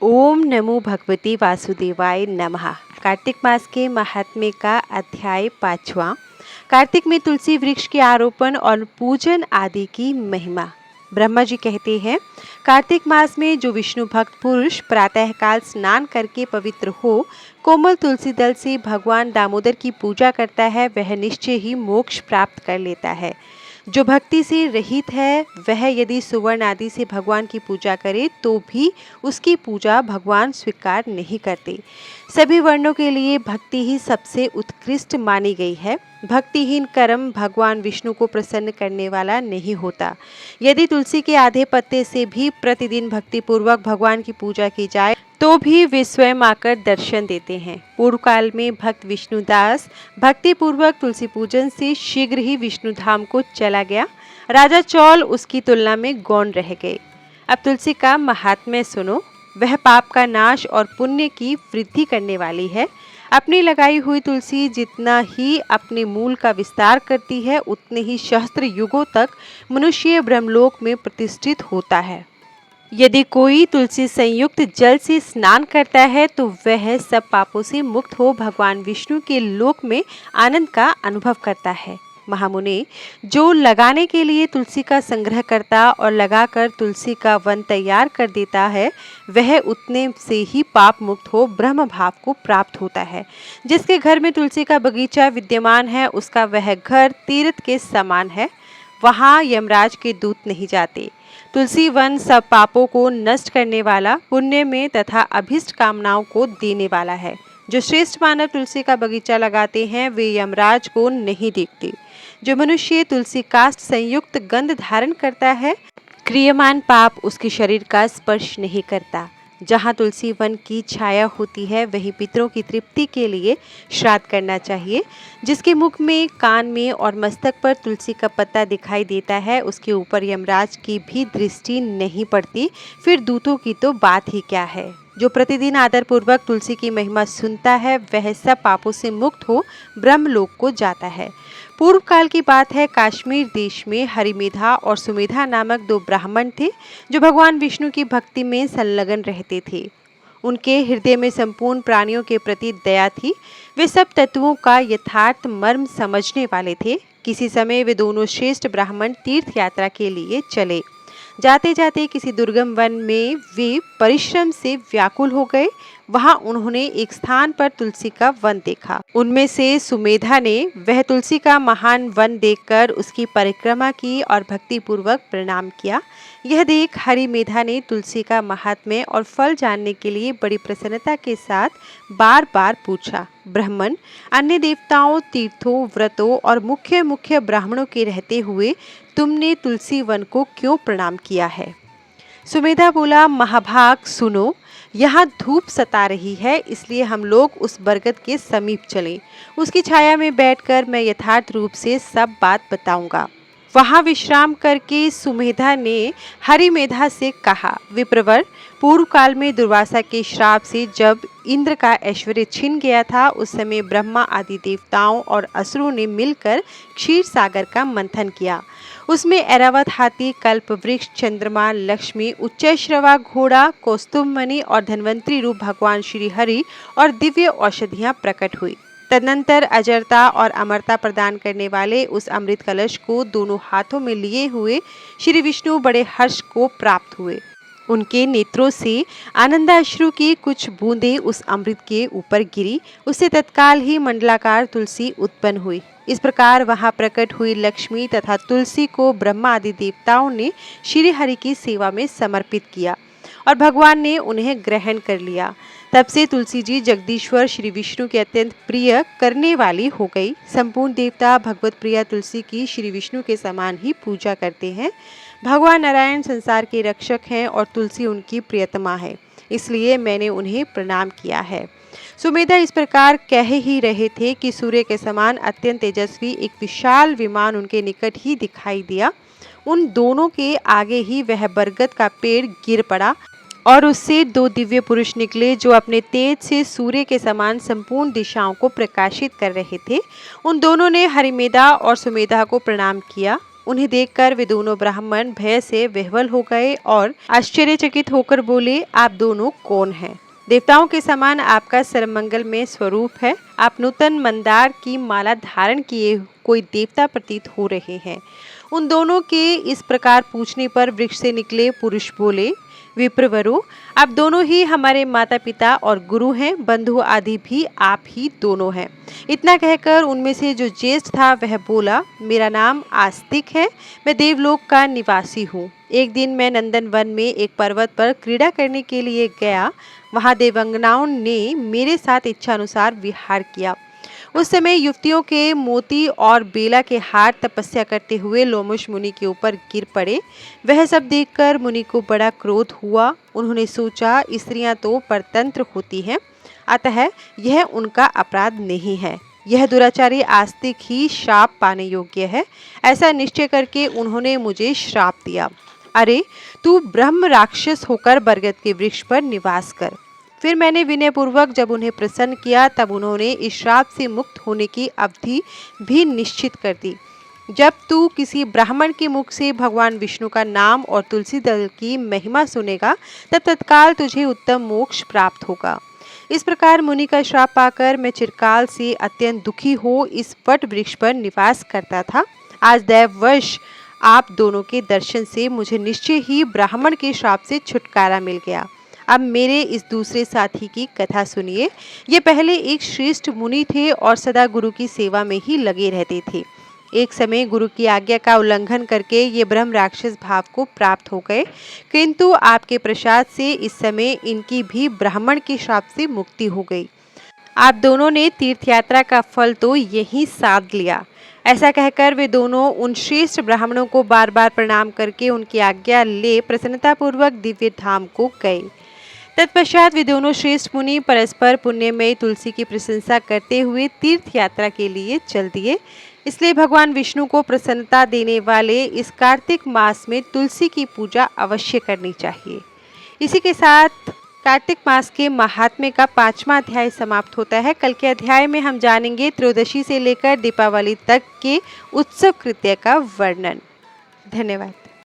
ओम नमो भगवते वासुदेवाय नमः। कार्तिक मास के महात्म्य का अध्याय 5वां। कार्तिक में तुलसी वृक्ष के आरोपण और पूजन आदि की महिमा। ब्रह्मा जी कहते हैं, कार्तिक मास में जो विष्णु भक्त पुरुष प्रातःकाल स्नान करके पवित्र हो कोमल तुलसी दल से भगवान दामोदर की पूजा करता है, वह निश्चय ही मोक्ष प्राप्त कर लेता है। जो भक्ति से रहित है वह यदि सुवर्ण आदि से भगवान की पूजा करे तो भी उसकी पूजा भगवान स्वीकार नहीं करते। सभी वर्णों के लिए भक्ति ही सबसे उत्कृष्ट मानी गई है। भक्तिहीन कर्म भगवान विष्णु को प्रसन्न करने वाला नहीं होता। यदि तुलसी के आधे पत्ते से भी प्रतिदिन भक्ति पूर्वक भगवान की पूजा की जाए तो भी वे स्वयं आकर दर्शन देते हैं। पूर्व काल में भक्त विष्णुदास भक्ति पूर्वक तुलसी पूजन से शीघ्र ही विष्णु धाम को चला गया। राजा चौल उसकी तुलना में गौण रह गए। अब तुलसी का महात्म्य सुनो। वह पाप का नाश और पुण्य की वृद्धि करने वाली है। अपनी लगाई हुई तुलसी जितना ही अपने मूल का विस्तार करती है उतने ही सहस्त्र युगों तक मनुष्य ब्रह्मलोक में प्रतिष्ठित होता है। यदि कोई तुलसी संयुक्त जल से स्नान करता है तो वह सब पापों से मुक्त हो भगवान विष्णु के लोक में आनंद का अनुभव करता है। महामुने, जो लगाने के लिए तुलसी का संग्रह करता और लगाकर तुलसी का वन तैयार कर देता है वह उतने से ही पाप मुक्त हो ब्रह्म भाव को प्राप्त होता है। जिसके घर में तुलसी का बगीचा विद्यमान है उसका वह घर तीर्थ के समान है। वहाँ यमराज के दूत नहीं जाते। तुलसी वन सब पापों को नष्ट करने वाला, पुण्य में तथा अभिष्ट कामनाओं को देने वाला है। जो श्रेष्ठ मानव तुलसी का बगीचा लगाते हैं वे यमराज को नहीं देखते। जो मनुष्य तुलसी काष्ठ संयुक्त गंध धारण करता है क्रियमान पाप उसके शरीर का स्पर्श नहीं करता। जहाँ तुलसी वन की छाया होती है वहीं पितरों की तृप्ति के लिए श्राद्ध करना चाहिए। जिसके मुख में, कान में और मस्तक पर तुलसी का पत्ता दिखाई देता है उसके ऊपर यमराज की भी दृष्टि नहीं पड़ती, फिर दूतों की तो बात ही क्या है। जो प्रतिदिन आदर पूर्वक तुलसी की महिमा सुनता है वह सब पापों से मुक्त हो ब्रह्मलोक को जाता है। पूर्व काल की बात है, कश्मीर देश में हरिमेधा और सुमेधा नामक दो ब्राह्मण थे जो भगवान विष्णु की भक्ति में संलग्न रहते थे। उनके हृदय में संपूर्ण प्राणियों के प्रति दया थी। वे सब तत्वों का यथार्थ मर्म समझने वाले थे। किसी समय वे दोनों श्रेष्ठ ब्राह्मण तीर्थ यात्रा के लिए चले। जाते जाते किसी दुर्गम वन में वे परिश्रम से व्याकुल हो गए। वहां उन्होंने एक स्थान पर तुलसी का वन देखा। उनमें से सुमेधा ने वह तुलसी का महान वन देखकर उसकी परिक्रमा की और भक्ति पूर्वक प्रणाम किया। यह देख हरिमेधा ने तुलसी का महात्म्य और फल जानने के लिए बड़ी प्रसन्नता के साथ बार बार पूछा, ब्राह्मण, अन्य देवताओं, तीर्थों, व्रतों और मुख्य मुख्य ब्राह्मणों के रहते हुए तुमने तुलसी वन को क्यों प्रणाम किया है? सुमेधा बोला, महाभाग सुनो, यहाँ धूप सता रही है इसलिए हम लोग उस बरगद के समीप चले। उसकी छाया में बैठकर मैं यथार्थ रूप से सब बात बताऊंगा। वहाँ विश्राम करके सुमेधा ने हरिमेधा से कहा, विप्रवर, पूर्व काल में दुर्वासा के श्राप से जब इंद्र का ऐश्वर्य छिन गया था उस समय ब्रह्मा आदि देवताओं और असुरों ने मिलकर क्षीर सागर का मंथन किया। उसमें ऐरावत हाथी, कल्प वृक्ष, चंद्रमा, लक्ष्मी, उच्चैश्रवा घोड़ा, कौस्तुभमणि और धन्वंतरी रूप भगवान श्री हरि और दिव्य औषधियाँ प्रकट हुई। तदनंतर अजरता और अमरता प्रदान करने वाले उस अमृत कलश को दोनों हाथों में लिए हुए श्री विष्णु बड़े हर्ष को प्राप्त हुए। उनके नेत्रों से आनंदाश्रु की कुछ बूंदें उस अमृत के ऊपर गिरी। उससे तत्काल ही मंडलाकार तुलसी उत्पन्न हुई। इस प्रकार वहां प्रकट हुई लक्ष्मी तथा तुलसी को ब्रह्मा आदि देवताओं ने श्री हरि की सेवा में समर्पित किया और भगवान ने उन्हें ग्रहण कर लिया। तब से तुलसी जी जगदीश्वर श्री विष्णु के अत्यंत प्रिय करने वाली हो गई। संपूर्ण देवता भगवत प्रिया तुलसी की श्री विष्णु के समान ही पूजा करते हैं। भगवान नारायण संसार के रक्षक हैं और तुलसी उनकी प्रियतमा है, इसलिए मैंने उन्हें प्रणाम किया है। सुमेधा इस प्रकार कह ही रहे थे कि सूर्य के समान अत्यंत तेजस्वी एक विशाल विमान उनके निकट ही दिखाई दिया। उन दोनों के आगे ही वह बरगद का पेड़ गिर पड़ा और उससे दो दिव्य पुरुष निकले जो अपने तेज से सूर्य के समान संपूर्ण दिशाओं को प्रकाशित कर रहे थे। उन दोनों ने हरिमेधा और सुमेधा को प्रणाम किया। उन्हें देखकर वे दोनों ब्राह्मण भय से विह्वल हो गए और आश्चर्यचकित होकर बोले, आप दोनों कौन हैं? देवताओं के समान आपका सर्वमंगल में स्वरूप है। आप नूतन मंदार की माला धारण किए कोई देवता प्रतीत हो रहे हैं। उन दोनों के इस प्रकार पूछने पर वृक्ष से निकले पुरुष बोले, विप्रवरु, आप दोनों ही हमारे माता पिता और गुरु हैं, बंधु आदि भी आप ही दोनों हैं। इतना कहकर उनमें से जो ज्येष्ठ था वह बोला, मेरा नाम आस्तिक है, मैं देवलोक का निवासी हूँ। एक दिन मैं नंदन वन में एक पर्वत पर क्रीड़ा करने के लिए गया। वहाँ देवांगनाओं ने मेरे साथ इच्छानुसार विहार किया। उस समय युवतियों के मोती और बेला के हार तपस्या करते हुए लोमश मुनि के ऊपर गिर पड़े। वह सब देखकर मुनि को बड़ा क्रोध हुआ। उन्होंने सोचा, स्त्रियां तो परतंत्र होती हैं, अतः यह उनका अपराध नहीं है। यह दुराचारी आस्तिक ही श्राप पाने योग्य है। ऐसा निश्चय करके उन्होंने मुझे श्राप दिया। अरे, तू ब्रह्म राक्षस होकर बरगद के वृक्ष पर निवास कर। फिर मैंने विनय पूर्वक जब उन्हें प्रसन्न किया तब उन्होंने इस श्राप से मुक्त होने की अवधि भी निश्चित कर दी। जब तू किसी ब्राह्मण के मुख से भगवान विष्णु का नाम और तुलसी दल की महिमा सुनेगा तब तत्काल तुझे उत्तम मोक्ष प्राप्त होगा। इस प्रकार मुनि का श्राप पाकर मैं चिरकाल से अत्यंत दुखी हो इस वट वृक्ष पर निवास करता था। आज दैववश आप दोनों के दर्शन से मुझे निश्चय ही ब्राह्मण के श्राप से छुटकारा मिल गया। अब मेरे इस दूसरे साथी की कथा सुनिए। ये पहले एक श्रेष्ठ मुनि थे और सदा गुरु की सेवा में ही लगे रहते थे। एक समय गुरु की आज्ञा का उल्लंघन करके ये ब्रह्म राक्षस भाव को प्राप्त हो गए, किंतु आपके प्रसाद से इस समय इनकी भी ब्राह्मण के श्राप से मुक्ति हो गई। आप दोनों ने तीर्थ यात्रा का फल तो यहीं साध लिया। ऐसा कहकर वे दोनों उन श्रेष्ठ ब्राह्मणों को बार बार प्रणाम करके उनकी आज्ञा ले प्रसन्नतापूर्वक दिव्य धाम को गए। तत्पश्चात वे दोनों श्रेष्ठ मुनि परस्पर पुण्यमयी तुलसी की प्रशंसा करते हुए तीर्थ यात्रा के लिए चल दिए। इसलिए भगवान विष्णु को प्रसन्नता देने वाले इस कार्तिक मास में तुलसी की पूजा अवश्य करनी चाहिए। इसी के साथ कार्तिक मास के महात्म्य का 5वां अध्याय समाप्त होता है। कल के अध्याय में हम जानेंगे त्रयोदशी से लेकर दीपावली तक के उत्सव कृत्य का वर्णन। धन्यवाद।